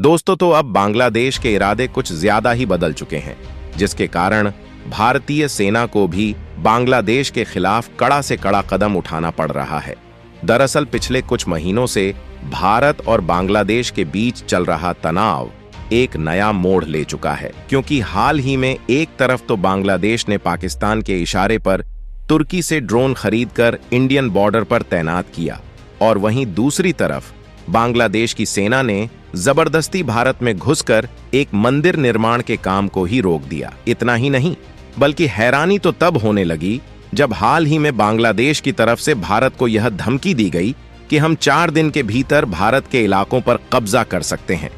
दोस्तों, तो अब बांग्लादेश के इरादे कुछ ज्यादा ही बदल चुके हैं, जिसके कारण भारतीय सेना को भी बांग्लादेश के खिलाफ कड़ा से कड़ा कदम उठाना पड़ रहा है। दरअसल पिछले कुछ महीनों से भारत और बांग्लादेश के बीच चल रहा तनाव एक नया मोड़ ले चुका है, क्योंकि हाल ही में एक तरफ तो बांग्लादेश ने पाकिस्तान के इशारे पर तुर्की से ड्रोन खरीदकर इंडियन बॉर्डर पर तैनात किया, और वहीं दूसरी तरफ बांग्लादेश की सेना ने जबरदस्ती भारत में घुसकर एक मंदिर निर्माण के काम को ही रोक दिया। इतना ही नहीं, बल्कि हैरानी तो तब होने लगी जब हाल ही में बांग्लादेश की तरफ से भारत को यह धमकी दी गई कि हम 4 दिन के भीतर भारत के इलाकों पर कब्जा कर सकते हैं।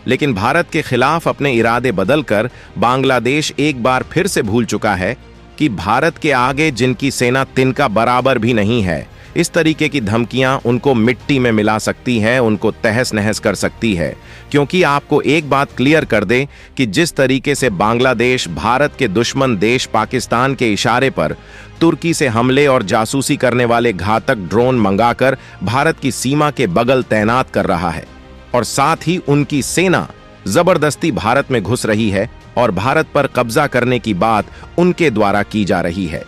लेकिन भारत के खिलाफ अपने इरादे बदलकर बांग्लादेश एक बार फिर से भूल चुका है कि भारत के आगे जिनकी सेना तिनका बराबर भी नहीं है, इस तरीके की धमकियां उनको मिट्टी में मिला सकती है, उनको तहस नहस कर सकती है। क्योंकि आपको एक बात क्लियर कर दें कि जिस तरीके से बांग्लादेश भारत के दुश्मन देश पाकिस्तान के इशारे पर तुर्की से हमले और जासूसी करने वाले घातक ड्रोन मंगाकर भारत की सीमा के बगल तैनात कर रहा है, और साथ ही उनकी सेना जबरदस्ती भारत में घुस रही है और भारत पर कब्जा करने की बात उनके द्वारा की जा रही है।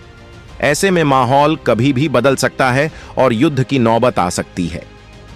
ऐसे में माहौल कभी भी बदल सकता है और युद्ध की नौबत आ सकती है।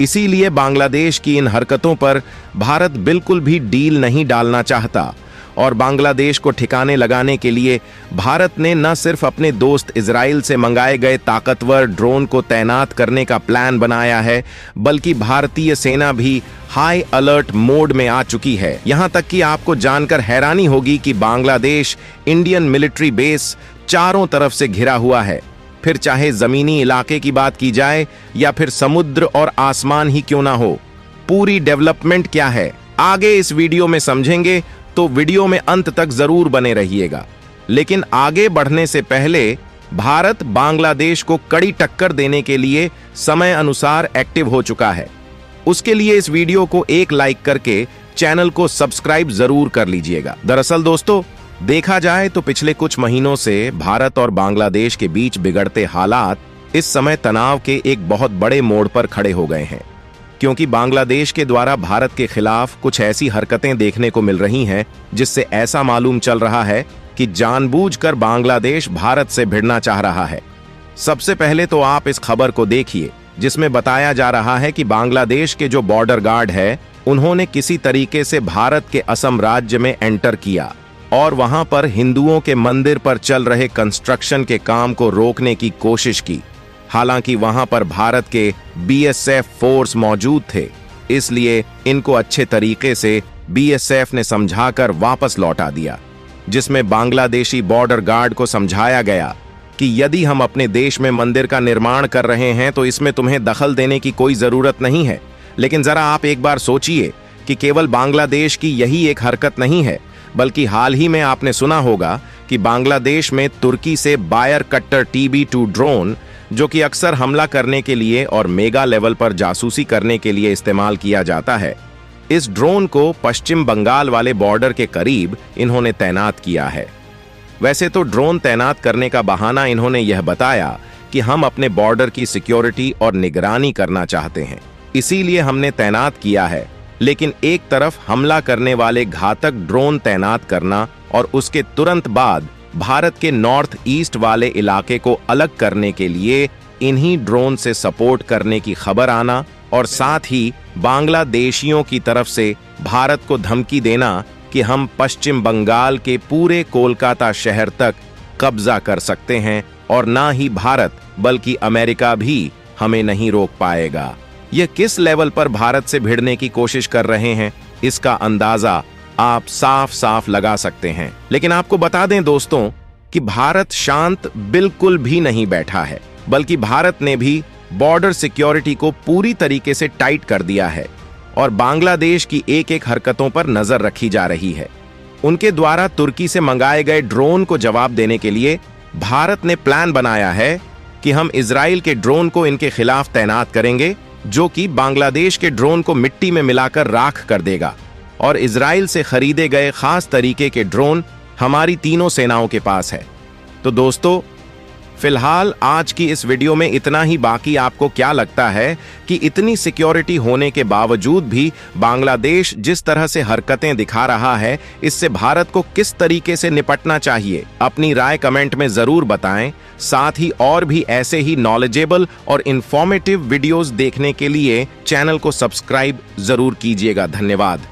इसीलिए बांग्लादेश की इन हरकतों पर भारत बिल्कुल भी डील नहीं डालना चाहता, और बांग्लादेश को ठिकाने लगाने के लिए भारत ने न सिर्फ अपने दोस्त इजराइल से मंगाए गए ताकतवर ड्रोन को तैनात करने का प्लान बनाया है, बल्कि भारतीय सेना भी हाई अलर्ट मोड में आ चुकी है। यहां तक कि आपको जानकर हैरानी होगी कि बांग्लादेश इंडियन मिलिट्री बेस चारों तरफ से घिरा हुआ है। फिर चाहे जमीनी इलाके की बात की जाए या फिर समुद्र और आसमान ही क्यों ना हो, पूरी डेवलपमेंट क्या है आगे इस वीडियो में समझेंगे, तो वीडियो में अंत तक जरूर बने रहिएगा। लेकिन आगे बढ़ने से पहले भारत बांग्लादेश को कड़ी टक्कर देने के लिए समय अनुसार एक्टिव हो चुका है। उसके लिए इस वीडियो को एक लाइक करके चैनल को सब्सक्राइब जरूर कर लीजिएगा। दरअसल दोस्तों, देखा जाए तो पिछले कुछ महीनों से भारत और बांग्लादेश के बीच बिगड़ते हालात इस समय तनाव के एक बहुत बड़े मोड़ पर खड़े हो गए हैं, क्योंकि बांग्लादेश के द्वारा भारत के खिलाफ कुछ ऐसी हरकतें देखने को मिल रही हैं जिससे ऐसा मालूम चल रहा है कि जानबूझकर बांग्लादेश भारत से भिड़ना चाह रहा है। सबसे पहले तो आप इस खबर को देखिए, जिसमें बताया जा रहा है कि बांग्लादेश के जो बॉर्डर गार्ड है, उन्होंने किसी तरीके से भारत के असम राज्य में एंटर किया और वहां पर हिंदुओं के मंदिर पर चल रहे कंस्ट्रक्शन के काम को रोकने की कोशिश की। हालांकि वहां पर भारत के बीएसएफ फोर्स मौजूद थे, इसलिए इनको अच्छे तरीके से बीएसएफ ने समझाकर वापस लौटा दिया, जिसमें बांग्लादेशी बॉर्डर गार्ड को समझाया गया कि यदि हम अपने देश में मंदिर का निर्माण कर रहे हैं तो इसमें तुम्हें दखल देने की कोई जरूरत नहीं है। लेकिन जरा आप एक बार सोचिए कि केवल बांग्लादेश की यही एक हरकत नहीं है, बल्कि हाल ही में आपने सुना होगा कि बांग्लादेश में तुर्की से बायर कट्टर TB2 ड्रोन, जो कि अक्सर हमला करने के लिए और मेगा लेवल पर जासूसी करने के लिए इस्तेमाल किया जाता है, इस ड्रोन को पश्चिम बंगाल वाले बॉर्डर के करीब इन्होंने तैनात किया है। वैसे तो ड्रोन तैनात करने का बहाना इन्होंने यह बताया कि हम अपने बॉर्डर की सिक्योरिटी और निगरानी करना चाहते हैं, इसीलिए हमने तैनात किया है। लेकिन एक तरफ हमला करने वाले घातक ड्रोन तैनात करना और उसके तुरंत बाद भारत के नॉर्थ ईस्ट वाले इलाके को अलग करने के लिए इन्हीं ड्रोन से सपोर्ट करने की खबर आना, और साथ ही बांग्लादेशियों की तरफ से भारत को धमकी देना कि हम पश्चिम बंगाल के पूरे कोलकाता शहर तक कब्जा कर सकते हैं और ना ही भारत बल्कि अमेरिका भी हमें नहीं रोक पाएगा। ये किस लेवल पर भारत से भिड़ने की कोशिश कर रहे हैं, इसका अंदाजा आप साफ साफ लगा सकते हैं। लेकिन आपको बता दें दोस्तों कि भारत शांत बिल्कुल भी नहीं बैठा है, बल्कि भारत ने भी बॉर्डर सिक्योरिटी को पूरी तरीके से टाइट कर दिया है और बांग्लादेश की एक एक हरकतों पर नजर रखी जा रही है। उनके द्वारा तुर्की से मंगाए गए ड्रोन को जवाब देने के लिए भारत ने प्लान बनाया है कि हम इजराइल के ड्रोन को इनके खिलाफ तैनात करेंगे, जो कि बांग्लादेश के ड्रोन को मिट्टी में मिलाकर राख कर देगा, और इजराइल से खरीदे गए खास तरीके के ड्रोन हमारी तीनों सेनाओं के पास है। तो दोस्तों, फिलहाल आज की इस वीडियो में इतना ही। बाकी आपको क्या लगता है कि इतनी सिक्योरिटी होने के बावजूद भी बांग्लादेश जिस तरह से हरकतें दिखा रहा है, इससे भारत को किस तरीके से निपटना चाहिए? अपनी राय कमेंट में जरूर बताएं। साथ ही और भी ऐसे ही नॉलेजेबल और इंफॉर्मेटिव वीडियोस देखने के लिए चैनल को सब्सक्राइब जरूर कीजिएगा। धन्यवाद।